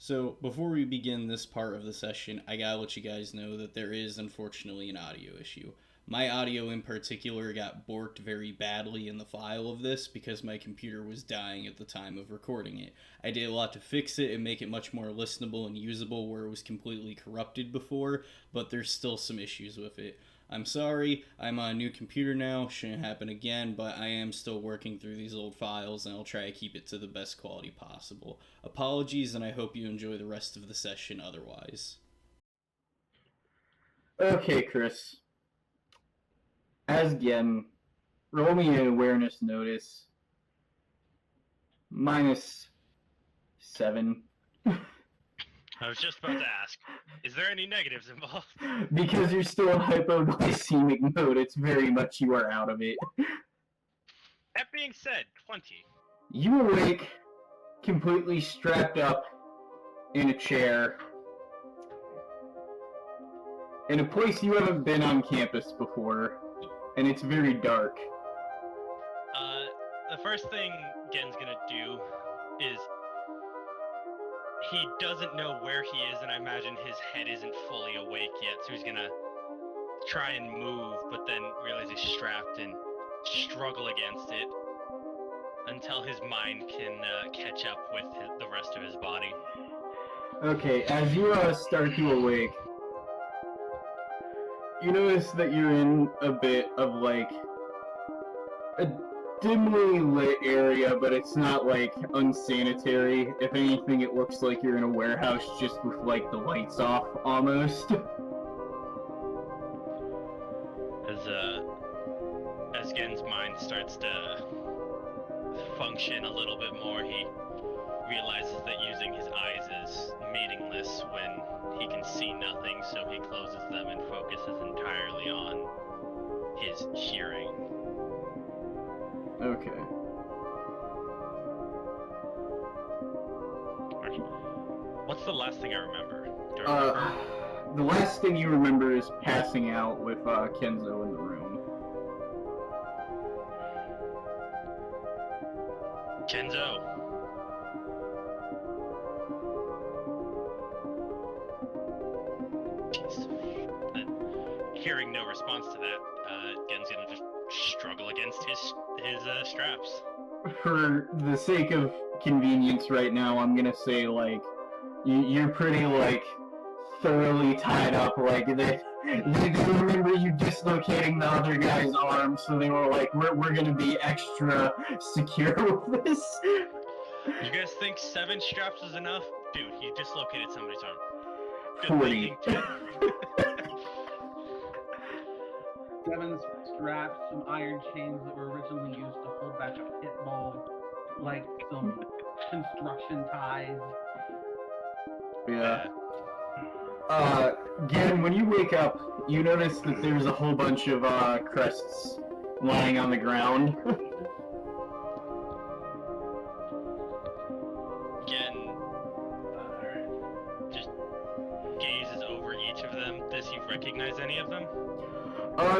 So, before we begin this part of the session, I gotta let you guys know that there is unfortunately an audio issue. My audio in particular got borked very badly in the file of this because my computer was dying at the time of recording it. I did a lot to fix it and make it much more listenable and usable where it was completely corrupted before, but there's still some issues with it. I'm sorry, I'm on a new computer now, shouldn't happen again, but I am still working through these old files and I'll try to keep it to the best quality possible. Apologies, and I hope you enjoy the rest of the session otherwise. Okay, Chris. As again, roll me an awareness notice. -7. I was just about to ask, is there any negatives involved? Because you're still in hypoglycemic mode, it's very much you are out of it. That being said, 20. You awake, completely strapped up in a chair, in a place you haven't been on campus before, and it's very dark. The first thing Gen's gonna do is he doesn't know where he is, and I imagine his head isn't fully awake yet, so he's gonna try and move, but then realize he's strapped and struggle against it until his mind can catch up with the rest of his body. Okay, as you start to awake, you notice that you're in a bit of like a dimly lit area, but it's not like unsanitary. If anything, it looks like you're in a warehouse just with like the lights off almost. As Gen's mind starts to function a little bit more, he realizes that using his eyes is meaningless when he can see nothing, so he closes them and focuses entirely on his hearing. Okay. What's the last thing I remember? The last thing you remember is passing out with Kenzo in the room. Kenzo. Hearing no response to that, Gen's gonna just struggle against his straps. For the sake of convenience right now, I'm gonna say, like, you're pretty, like, thoroughly tied up. Like, they remember you dislocating the other guy's arm, so they were like, we're gonna be extra secure with this. You guys think 7 straps is enough? Dude, he dislocated somebody's arm. 40. 7 straps, some iron chains that were originally used to hold back a pit bull, like some construction ties. Yeah. Again, when you wake up, you notice that there's a whole bunch of crests lying on the ground. Gen just gazes over each of them. Does he recognize any of them?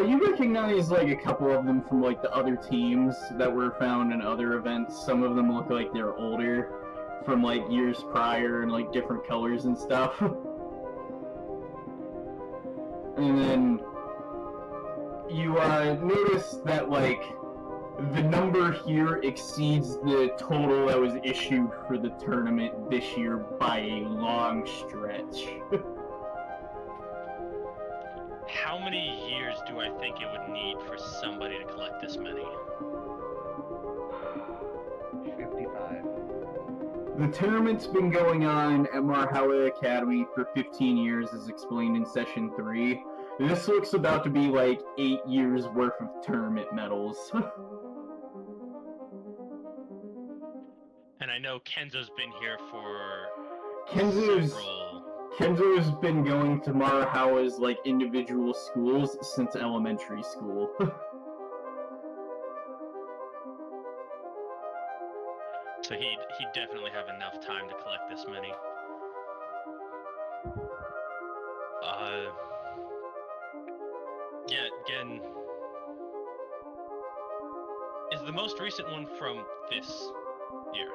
You recognize, like, a couple of them from, like, the other teams that were found in other events. Some of them look like they're older, from, like, years prior, and, like, different colors and stuff. And then you notice that, like, the number here exceeds the total that was issued for the tournament this year by a long stretch. How many years do I think it would need for somebody to collect this many? 55. The tournament's been going on at Marhawa Academy for 15 years, as explained in Session 3. This looks about to be like 8 years worth of tournament medals. And I know Kenzo's been here for Kenzo's been going to Marhawa's, like, individual schools since elementary school. So he'd definitely have enough time to collect this many. Yeah, again, is the most recent one from this year?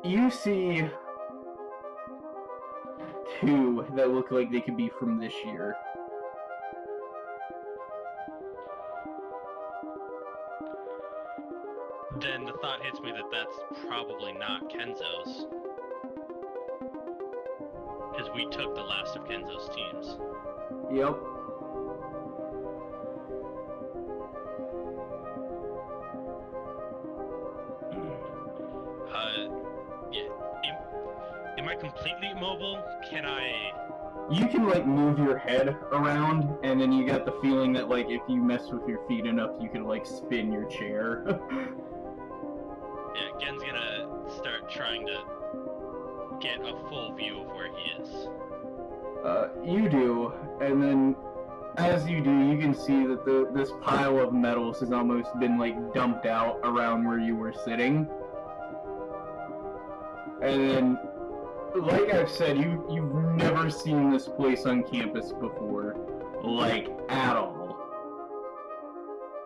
You see two that look like they could be from this year. Then the thought hits me that that's probably not Kenzo's. Because we took the last of Kenzo's teams. Yep. Yeah, am I completely immobile? Can I... You can, like, move your head around, and then you got the feeling that, like, if you mess with your feet enough, you can, like, spin your chair. Yeah, Gen's gonna start trying to get a full view of where he is. You do, and then, as you do, you can see that this pile of metals has almost been, like, dumped out around where you were sitting. And then, like I've said, you've never seen this place on campus before, like, at all.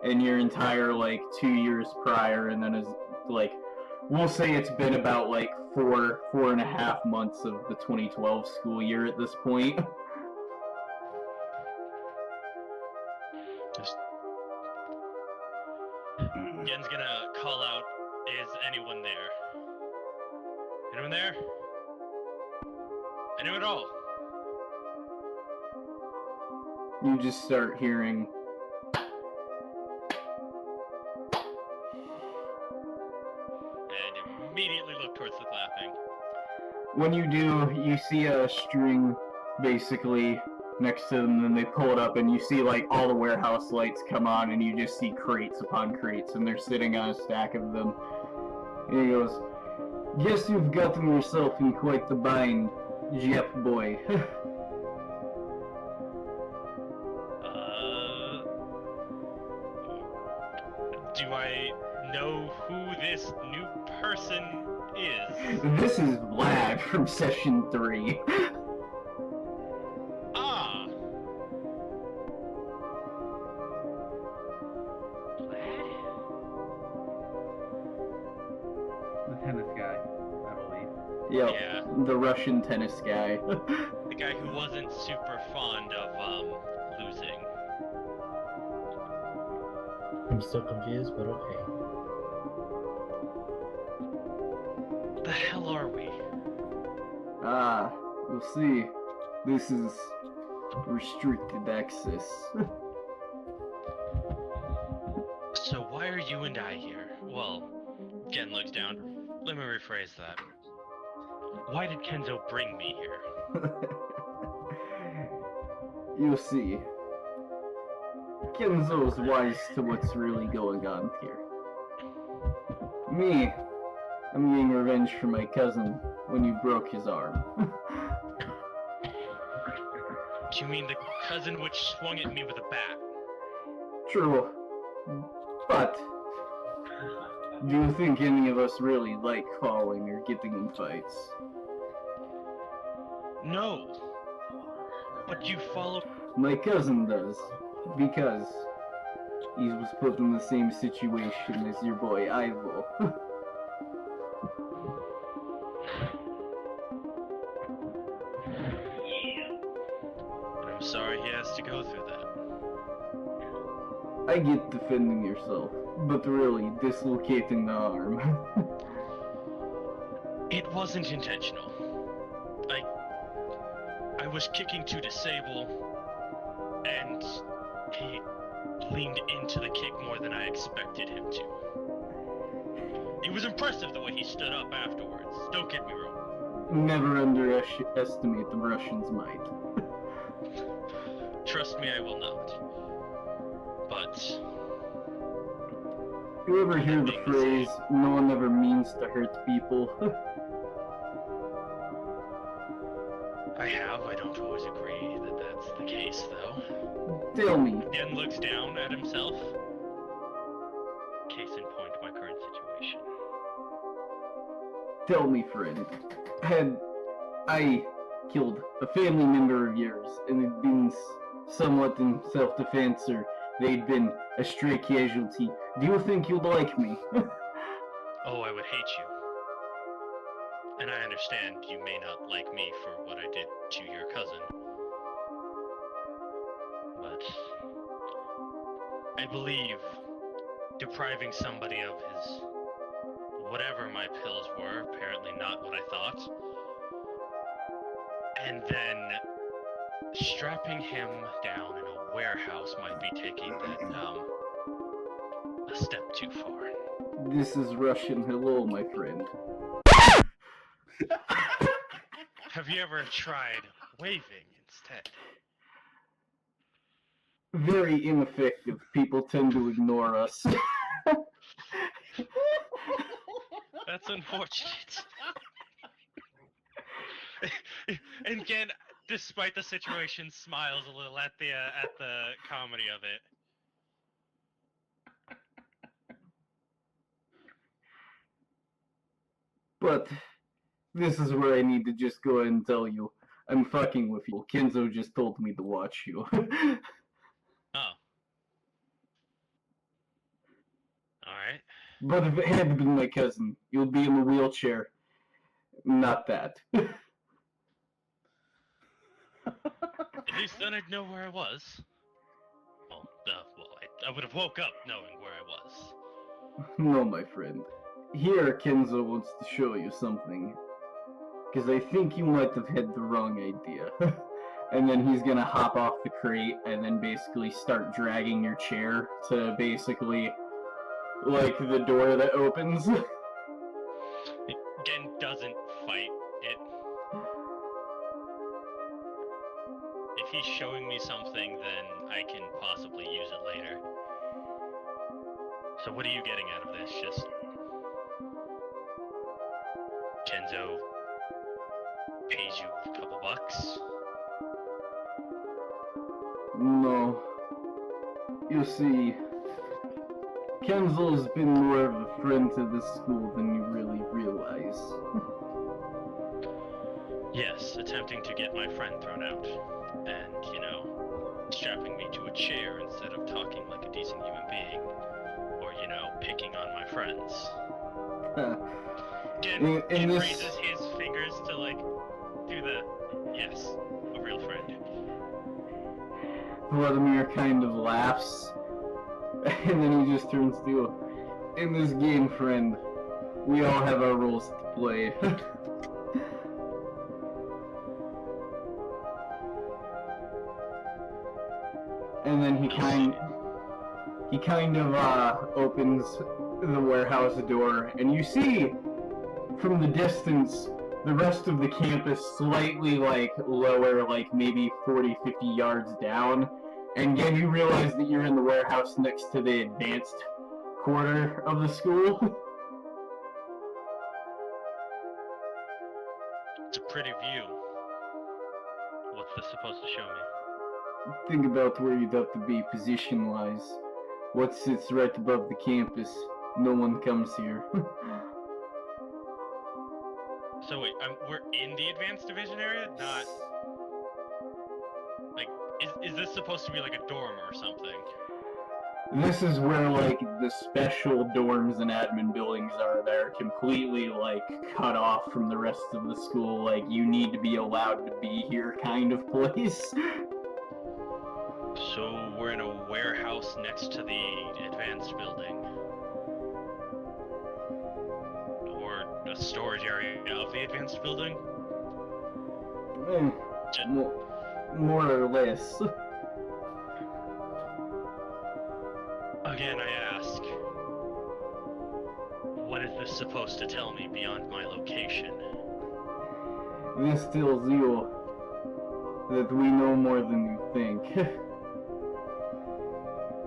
In your entire, like, 2 years prior, and then as, like, we'll say it's been about, like, 4.5 months of the 2012 school year at this point. Gen's gonna call out, is anyone there? Anyone there? Anyone at all? You just start hearing... And immediately look towards the clapping. When you do, you see a string, basically, next to them, and they pull it up, and you see, like, all the warehouse lights come on, and you just see crates upon crates, and they're sitting on a stack of them. And he goes, "Guess you've gotten yourself in quite the bind, Jeff boy." Do I know who this new person is? This is Vlad from Session 3. Ah! The tennis guy, I believe. Yep, Yeah. the Russian tennis guy. The guy who wasn't super fond of, losing. I'm still confused, but okay. The hell are we? We'll see. This is restricted access. So why are you and I here? Well, Gen looks down. Let me rephrase that. Why did Kenzo bring me here? You'll see. Kenzo's wise to what's really going on here. Me, I'm getting revenge for my cousin when you broke his arm. Do you mean the cousin which swung at me with a bat? True. But, do you think any of us really like falling or getting in fights? No. But you follow... My cousin does, because he was put in the same situation as your boy Ivo. I'm sorry he has to go through that. I get defending yourself, but really dislocating the arm. It wasn't intentional. I was kicking to disable, and he leaned into the kick more than I expected him to. It was impressive the way he stood up afterwards, don't get me wrong. Never underestimate the Russians' might. Trust me, I will not. But... You ever hear the phrase, no one ever means to hurt people? I have. I don't always agree that that's the case, though. Tell me. Gen looks down at himself. Case in point, my current situation. Tell me, friend. Had I killed a family member of yours, and it'd been somewhat in self-defense, or they'd been a stray casualty, do you think you'd like me? Oh, I would hate And I understand you may not like me for what I did to your cousin. But I believe depriving somebody of his whatever my pills were, apparently not what I thought, and then strapping him down in a warehouse might be taking that a step too far. This is Russian hello, my friend. Have you ever tried waving instead? Very ineffective. People tend to ignore us. That's unfortunate. And Gen, despite the situation, smiles a little at the comedy of it. But this is where I need to just go ahead and tell you, I'm fucking with you. Kenzo just told me to watch you. Oh. Alright. But if it had been my cousin, you'll be in a wheelchair. Not that. At least then I'd know where I was. Well, I would have woke up knowing where I was. No, my friend. Here, Kenzo wants to show you something. Because I think you might have had the wrong idea. And then he's gonna hop off the crate and then basically start dragging your chair to basically, like, the door that opens. Gen doesn't fight it. If he's showing me something, then I can possibly use it later. So what are you getting out of this? Just Kenzo pays you a couple bucks? No. You see, Kenzo's been more of a friend to this school than you really realize. Yes, attempting to get my friend thrown out. And, strapping me to a chair instead of talking like a decent human being. Or, picking on my friends. Gen raises his fingers to, do the, yes, a real friend. Vladimir kind of laughs, and then he just turns to, in this game, friend, we all have our roles to play. And then he kind of opens the warehouse door, and you see from the distance the rest of the campus slightly lower, maybe 40, 50 yards down. And again, you realize that you're in the warehouse next to the advanced quarter of the school. It's a pretty view. What's this supposed to show me? Think about where you'd have to be position-wise. What sits right above the campus? No one comes here. So wait, we're in the advanced division area? Not... Is this supposed to be like a dorm or something? This is where, the special dorms and admin buildings are. They're completely, cut off from the rest of the school. You need to be allowed to be here kind of place. So we're in a warehouse next to the advanced building. Or a storage area of the advanced building? More or less. Again, I ask, what is this supposed to tell me beyond my location? This tells you that we know more than you think.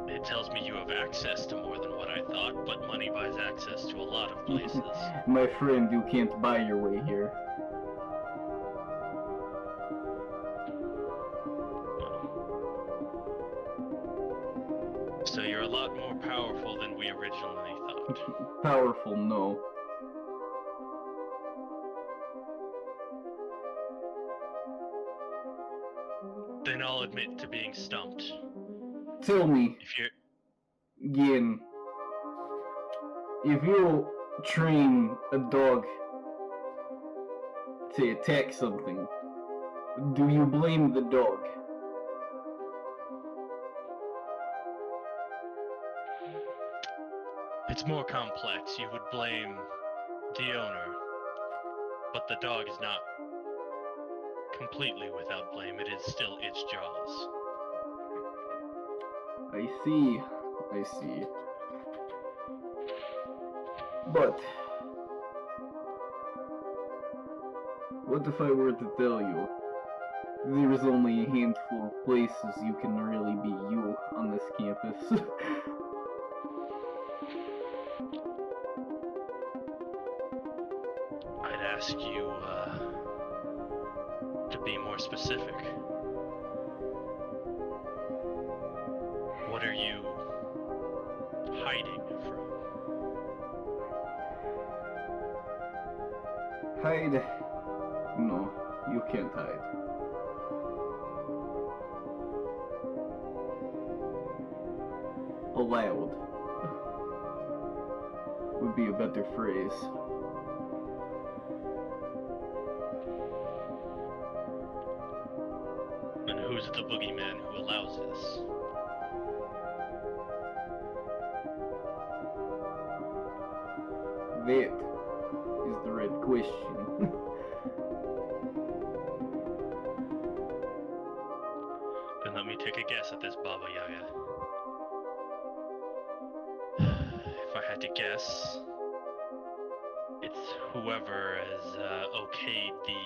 It tells me you have access to more than what I thought, but money buys access to a lot of places. My friend, you can't buy your way here. So you're a lot more powerful than we originally thought. Powerful, no. Then I'll admit to being stumped. Tell me, If you're... Gin, if you train a dog to attack something, do you blame the dog? It's more complex. You would blame the owner, but the dog is not completely without blame. It is still its jaws. I see. I see. But what if I were to tell you there's only a handful of places you can really be you on this campus? I'd ask you to be more specific. What are you hiding from? Hide? No, you can't hide. Allowed would be a better phrase. And who's the boogeyman who allows this? That is the right question. Then let me take a guess at this, Baba Yaga. If I had to guess, it's whoever has okayed the...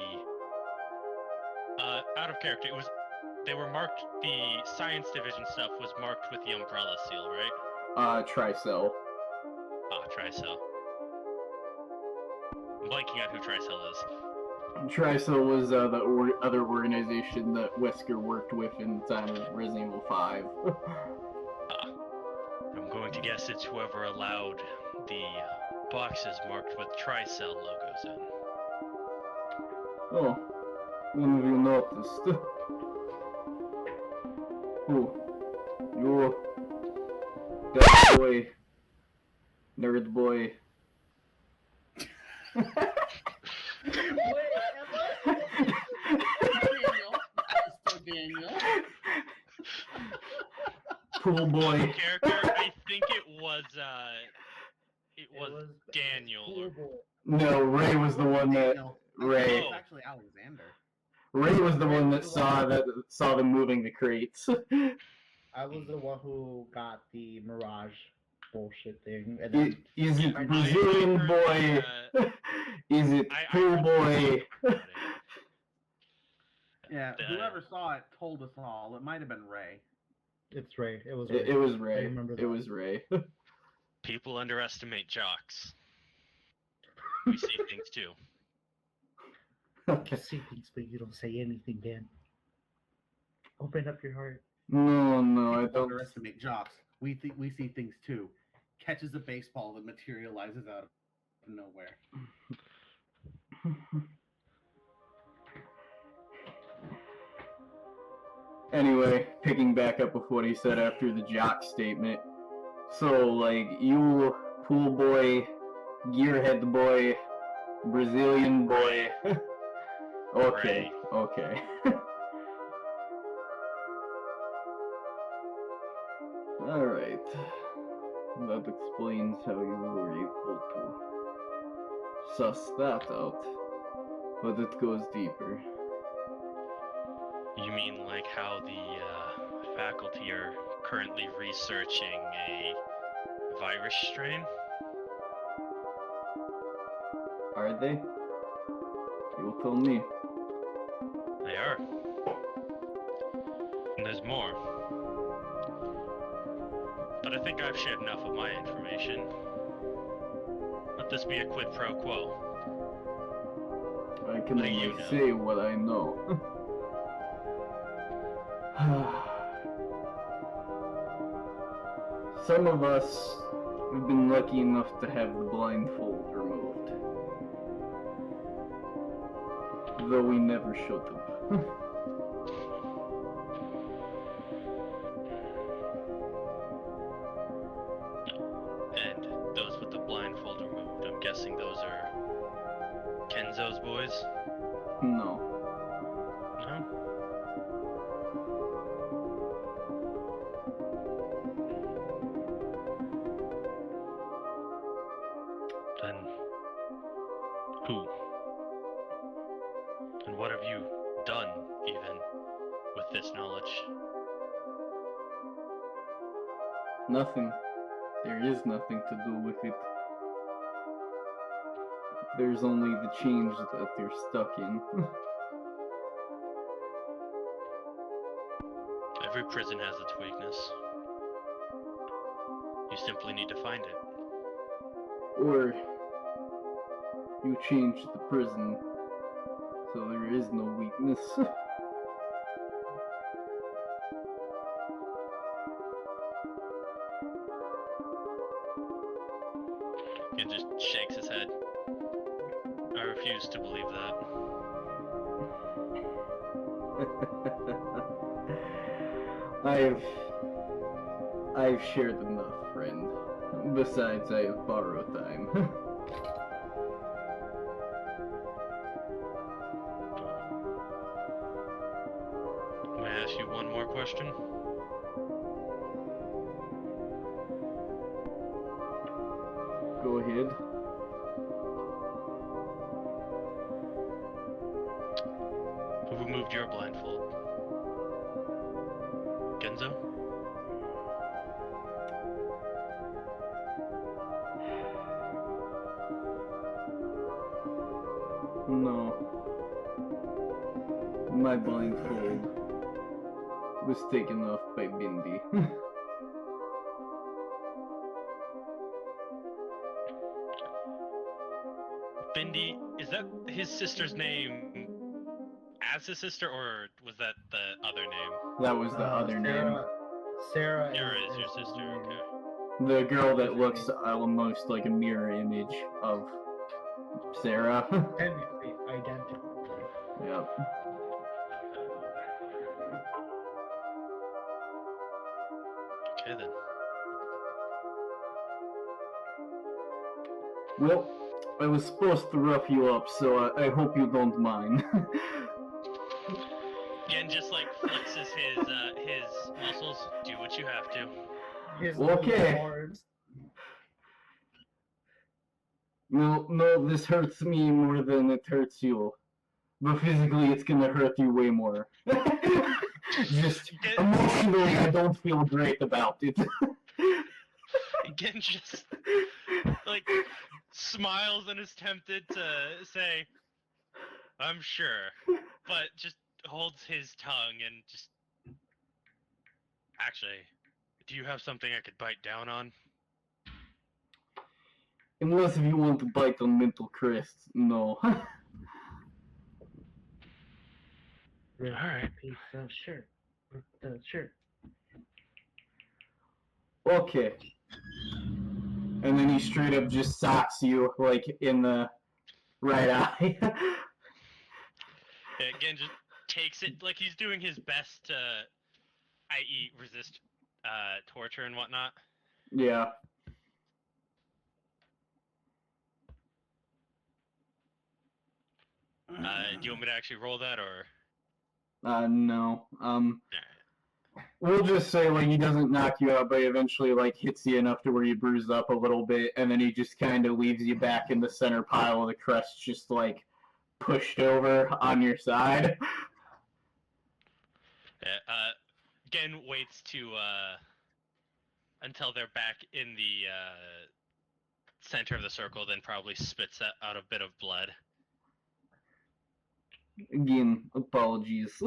out of character, they were marked, the science division stuff was marked with the umbrella seal, right? Tricell. Ah, Tricell. I'm blanking on who Tricell is. Tricell was the other organization that Wesker worked with in the time of Resident Evil 5. I'm going to guess it's whoever allowed the boxes marked with Tricell logos in. Oh, when have you noticed? Oh, you... that boy... nerd boy... Daniel. Pool boy. Character, I think it was Daniel. No, Ray was the one that... Ray. It was actually Alexander. Ray was the one that saw them moving the crates. I was the one who got the Mirage bullshit thing. And then Is it Brazilian boy? Is it pool boy? Yeah, whoever saw it told us all. It might have been Ray. it's Ray. It was Ray. It was I Ray. remember It that. was Ray. People underestimate jocks. We see things too. You see things, but you don't say anything, Dan. Open up your heart. No, I People don't. underestimate jocks. We see things too. Catches a baseball that materializes out of nowhere. Anyway, picking back up with what he said after the jock statement. So, like, you pool boy, gearhead boy, Brazilian boy. Okay, okay. Alright. That explains how you were able to suss that out. But it goes deeper. You mean like how the faculty are currently researching a virus strain? Are they? You'll tell me. They are. And there's more. But I think I've shared enough of my information. Let this be a quid pro quo. I can What do only you know? say what I know. Some of us have been lucky enough to have the blindfold removed. Though we never should have. And those with the blindfold removed, I'm guessing those are Kenzo's boys? No. No? Then who? And what have you done, even, with this knowledge? Nothing. There is nothing to do with it. There's only the change that they're stuck in. Every prison has its weakness. You simply need to find it. Or you change the prison so there is no weakness. And just shakes his head. I refuse to believe that. I've shared enough, friend. Besides, I have borrowed time. May I ask you one more question? Go ahead. Who removed your blindfold? Genzo? No. My blindfold was taken off by Bindi. Bindi, is that his sister's name as his sister, or was that the other name? That was the other name. Sarah Is your sister, okay. The girl that looks almost like a mirror image of Sarah. Technically identical. Yep. Okay then. Well, I was supposed to rough you up, so I hope you don't mind. Gen just like flexes his muscles. Do what you have to. His Okay. little arms. No, this hurts me more than it hurts you. But physically, it's gonna hurt you way more. Just emotionally, I don't feel great about it. Gen just like smiles and is tempted to say, "I'm sure," but just holds his tongue and just. Actually, do you have something I could bite down on? Unless if you want to bite on mental crests, no. Alright. Piece of shirt. The shirt. Okay. And then he straight up just socks you, like, in the right eye. Yeah, again, just takes it like he's doing his best to, i.e., resist torture and whatnot. Yeah. Do you want me to actually roll that, or? No. Alright. We'll just say, like, he doesn't knock you out, but he eventually, like, hits you enough to where you bruise up a little bit, and then he just kind of leaves you back in the center pile of the crest, just, like, pushed over on your side. Yeah, Gen waits to, until they're back in the, center of the circle, then probably spits out a bit of blood. Again, apologies.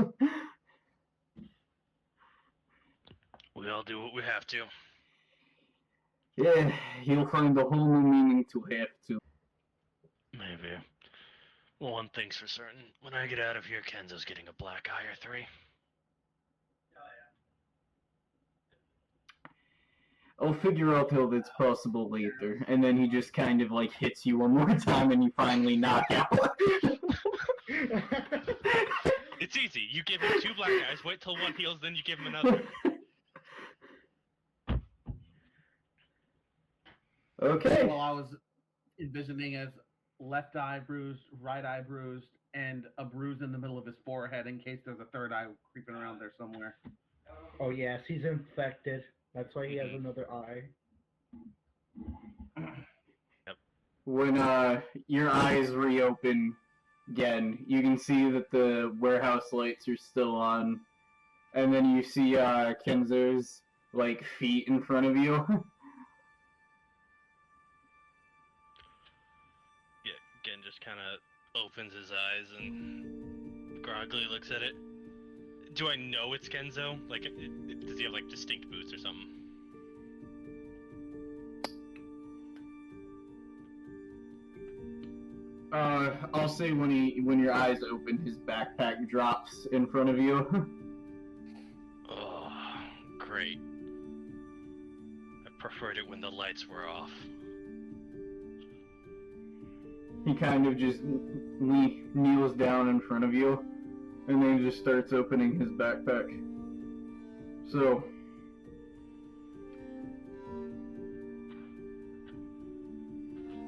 We all do what we have to. Yeah, you'll find a whole new meaning to have to. Maybe. Well, one thing's for certain. When I get out of here, Kenzo's getting a black eye or three. I'll figure out how that's possible later. And then he just kind of, like, hits you one more time and you finally knock out. It's easy. You give him 2 black eyes, wait till one heals, then you give him another. Okay. While I was envisioning as left eye bruised, right eye bruised, and a bruise in the middle of his forehead in case there's a third eye creeping around there somewhere. Oh yes, he's infected. That's why he has another eye. When your eyes reopen again, you can see that the warehouse lights are still on, and then you see Kenzo's like feet in front of you. Yeah, Gen just kind of opens his eyes and groggily looks at it. Do I know it's Kenzo? Like, does he have like distinct boots or something? I'll say when your eyes open, his backpack drops in front of you. Oh, great. I preferred it when the lights were off. He kind of just kneels down in front of you, and then just starts opening his backpack. So,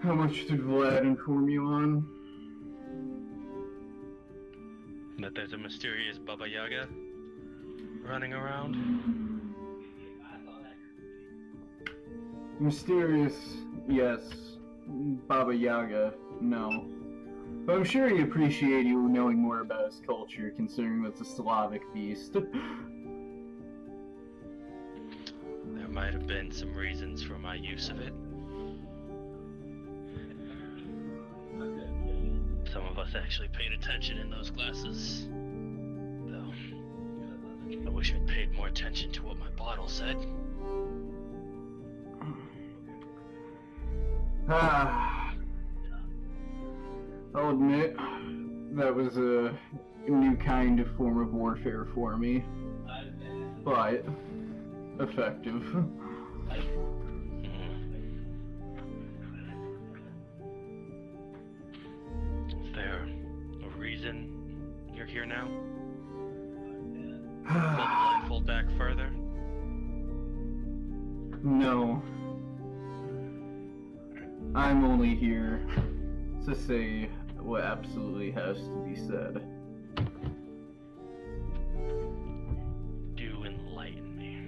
how much did Vlad inform you on? That there's a mysterious Baba Yaga running around. Mysterious, yes. Baba Yaga, no. But I'm sure he appreciated you knowing more about his culture, considering that's a Slavic beast. There might have been some reasons for my use of it. Some of us actually paid attention in those classes. Though, I wish I'd paid more attention to what my bottle said. I'll admit, that was a new kind of form of warfare for me. But, effective. Is there a reason you're here now? Pull the blindfold back further? No. I'm only here to say what absolutely has to be said. Do enlighten me.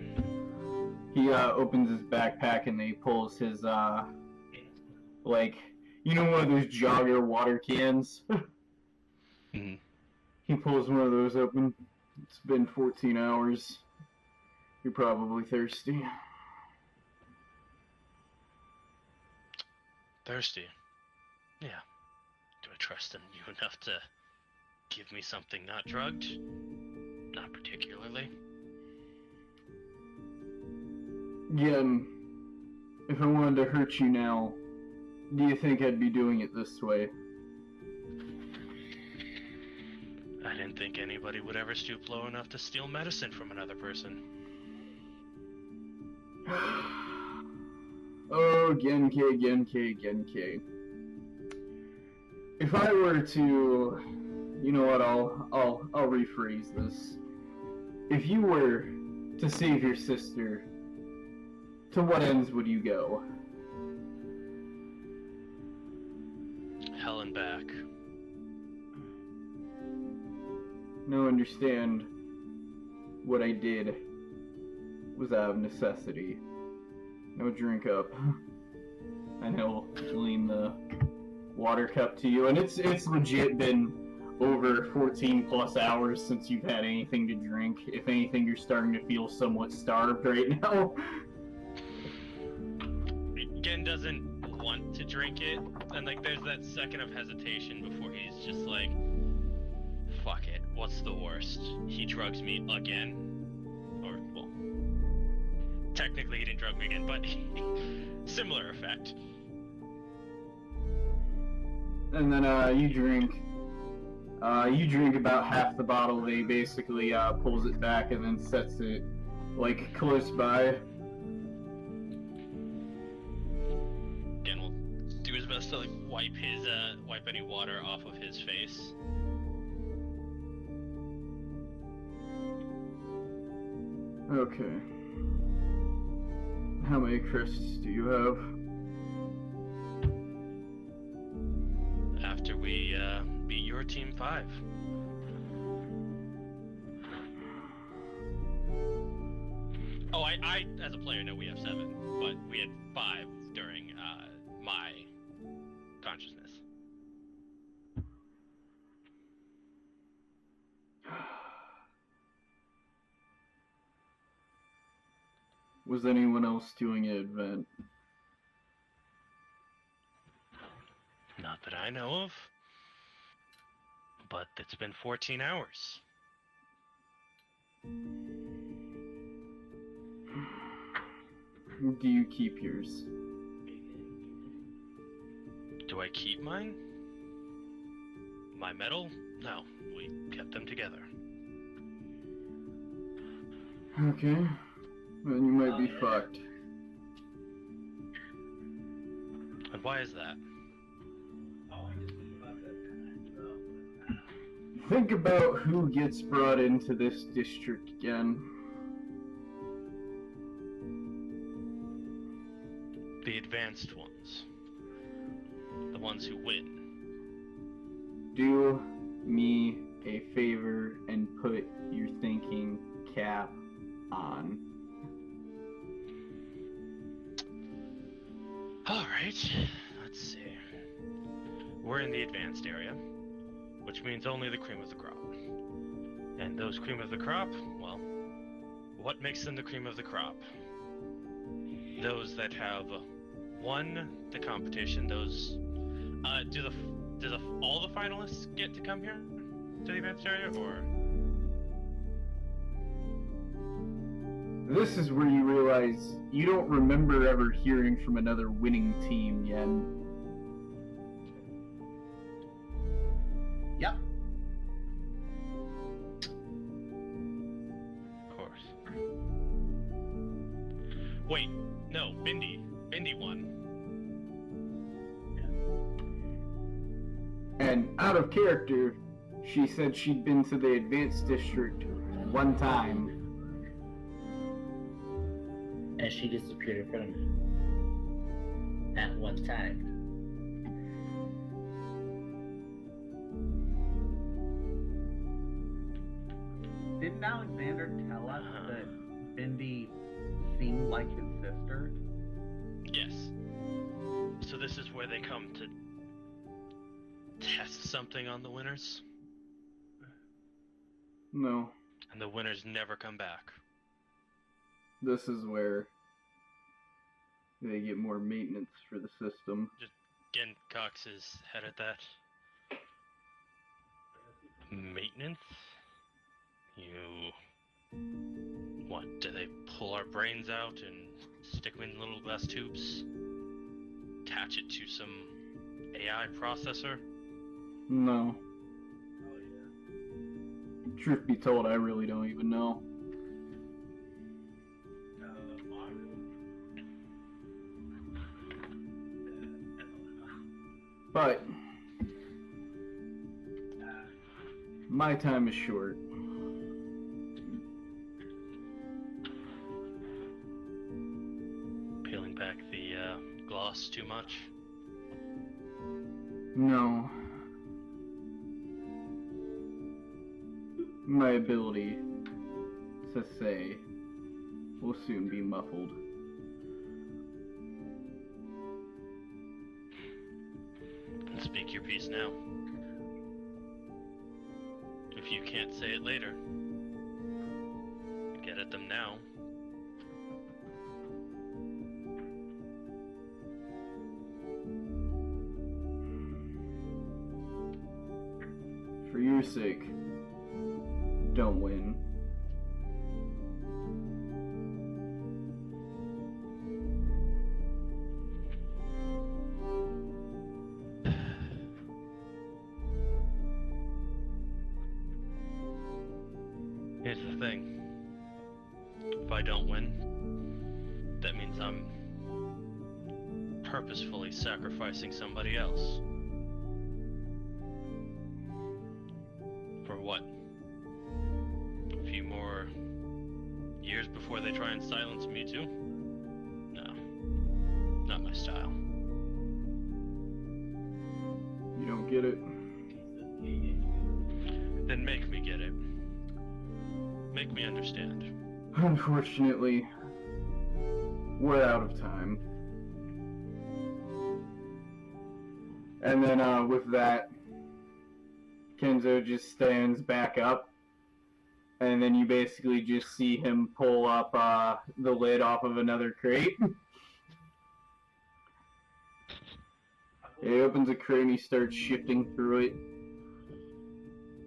He opens his backpack and he pulls his like, you know, one of those jogger water cans. Mhm. He pulls one of those open. It's been 14 hours. You're probably thirsty. Thirsty? Yeah. Do I trust in you enough to give me something not drugged? Not particularly. Again, if I wanted to hurt you now, do you think I'd be doing it this way? I didn't think anybody would ever stoop low enough to steal medicine from another person. Oh, Genki. If I were to, you know what, I'll rephrase this. If you were to save your sister, to what ends would you go? Hell and back. Now understand, what I did was out of necessity. Now drink up. And he'll lean the water cup to you, and it's legit been over 14 plus hours since you've had anything to drink. If anything, you're starting to feel somewhat starved right now. Gen doesn't want to drink it, and like there's that second of hesitation before he's just like, fuck it, what's the worst? He drugs me again? Or, well, technically he didn't drug me again, but similar effect. And then you drink about half the bottle. He basically pulls it back and then sets it like close by. Gen will do his best to like wipe any water off of his face. Okay. How many crisps do you have? were Team 5. Oh, I as a player know we have 7, but we had 5 during my consciousness. Was anyone else doing an event? Not that I know of. But it's been 14 hours. Do you keep yours? Do I keep mine? My medal? No, we kept them together. Okay. Then you might be fucked. And why is that? Think about who gets brought into this district again. The advanced ones. The ones who win. Do me a favor and put your thinking cap on. Alright, let's see. We're in the advanced area, which means only the cream of the crop. And those cream of the crop, well, what makes them the cream of the crop? Those that have won the competition, those, all the finalists get to come here to the advanced area, or? This is where you realize you don't remember ever hearing from another winning team yet. Yep. Of course. Wait, no, Bindi won. And out of character, she said she'd been to the advanced district one time. And she disappeared in front of me. At one time. Didn't Alexander tell us that Bindi seemed like his sister? Yes. So this is where they come to test something on the winners, No, and the winners never come back. this is where they get more maintenance for the system. Gen Cox is head at that. Maintenance? What, do they pull our brains out and stick them in little glass tubes? Attach it to some AI processor? No. Truth be told, I really don't even know. But my time is short. Peeling back the gloss too much? No. My ability to say will soon be muffled. Speak your piece now. If you can't say it later, get at them now. For your sake, don't win. Here's the thing. If I don't win, that means I'm purposefully sacrificing somebody else. For what? A few more years before they try and silence me too? No. Not my style. You don't get it. Then make me get it. Make me understand. Unfortunately, we're out of time. And then with that, Kenzo just stands back up, and then you basically just see him pull up the lid off of another crate. He opens a crate and he starts shifting through it.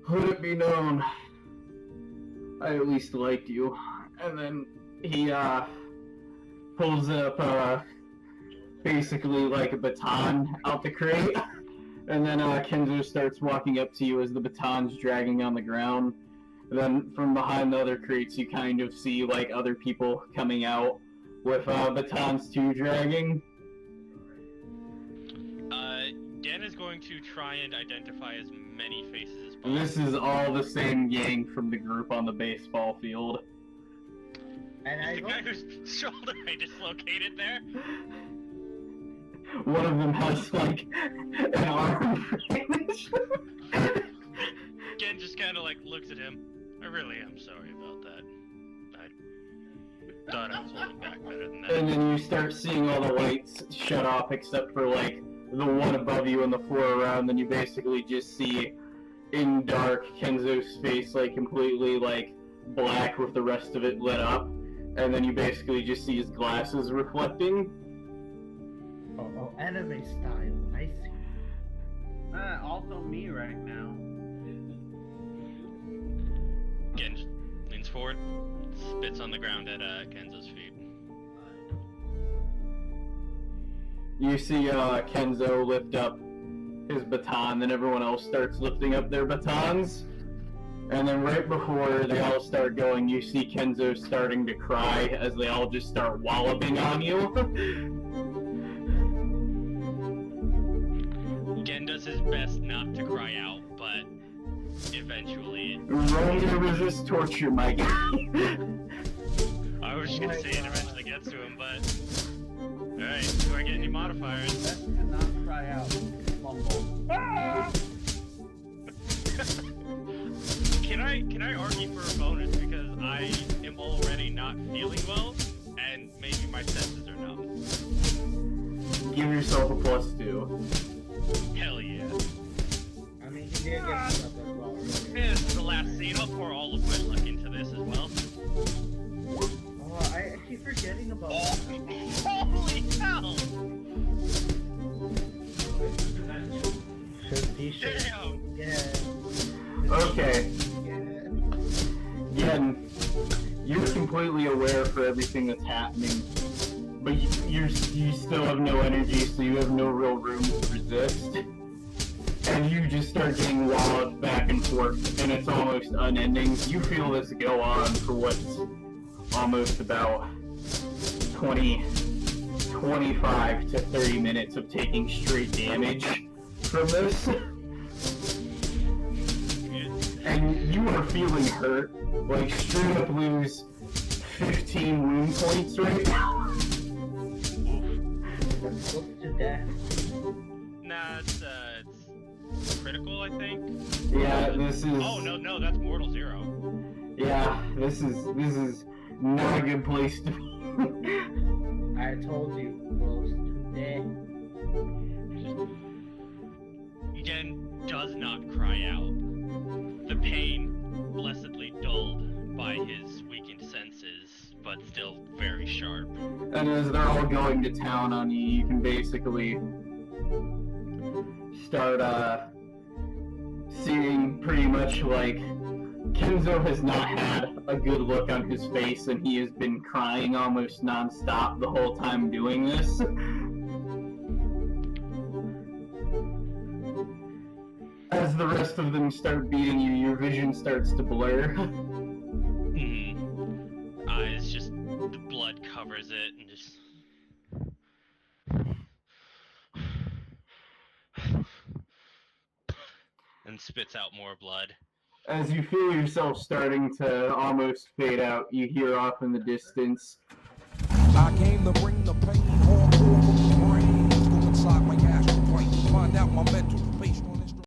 Let it be known, I at least liked you. And then he pulls up basically like a baton out the crate. And then Kenzo starts walking up to you as the baton's dragging on the ground. And then from behind the other crates, you kind of see like other people coming out with batons too dragging. Dan is going to try and identify as many faces as possible. This is all the same gang from the group on the baseball field. And I The go, guy whose shoulder I dislocated there? One of them has like an arm. Gen just kind of like looks at him. I really am sorry about that. I thought I was holding back better than that. And then you start seeing all the lights shut off except for like the one above you and the floor around. Then you basically just see in dark Kenzo's face like completely like black with the rest of it lit up. And then you basically just see his glasses reflecting. oh, anime style. I see. Also me right now. Gen just leans forward, spits on the ground at Kenzo's feet. You see Kenzo lift up his baton, then everyone else starts lifting up their batons. And then right before they all start going, you see Kenzo starting to cry as they all just start walloping on you. Gen does his best not to cry out, but eventually... Roll to resist torture, my guy. I was just gonna say it eventually gets to him, but... Alright, do I get any modifiers? Best to not cry out. Mumble. Ah! Can I argue for a bonus because I am already not feeling well, and maybe my senses are numb? Give yourself a +2. Hell yeah. I mean, you did get stuff as well. Really. This is the last scene. I'll pour all of my luck into this as well. Oh, I keep forgetting about that. Holy hell! Should be sure. Damn! Yeah. Okay. Yeah. Again, you're completely aware for everything that's happening, but you still have no energy, so you have no real room to resist. And you just start getting wallowed back and forth, and it's almost unending. You feel this go on for what's almost about 25 to 30 minutes of taking straight damage from this. And you are feeling hurt, like straight up lose 15 wound points right now. Close to death. Nah, it's critical, I think. Yeah, this is. Oh no, that's mortal 0. Yeah, this is not a good place to be. I told you, close to death. Gen does not cry out. The pain blessedly dulled by his weakened senses, but still very sharp. And as they're all going to town on you, you can basically start seeing pretty much like Kenzo has not had a good look on his face, and he has been crying almost non-stop the whole time doing this. As the rest of them start beating you, your vision starts to blur. Eyes just, the blood covers it and just... and spits out more blood. As you feel yourself starting to almost fade out, you hear off in the distance, I came to bring the pain hardcore from the brain. Go inside my astral plane, find out my mental space.